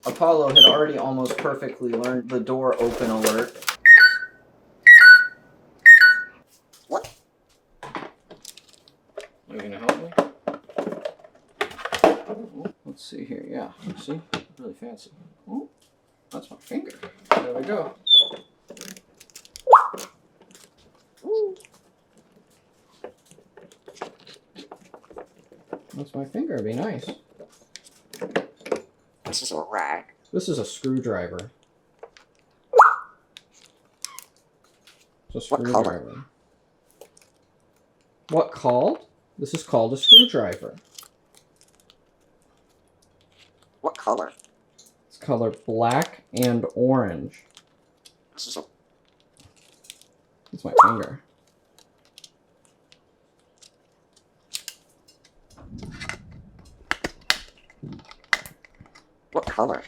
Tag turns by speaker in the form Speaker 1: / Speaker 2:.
Speaker 1: Apollo had already almost perfectly learned the door open alert.
Speaker 2: What?
Speaker 1: Are you gonna help me? Let's see here. Yeah, see? Really fancy. Oh, that's my finger. There we go. That's my finger. It'd be nice.
Speaker 2: This is a rag.
Speaker 1: This is a screwdriver. It's a
Speaker 2: What color?
Speaker 1: screwdriver. What called? This is called a screwdriver.
Speaker 2: What color?
Speaker 1: It's color black and orange.
Speaker 2: This is a...
Speaker 1: It's my finger.
Speaker 2: What color?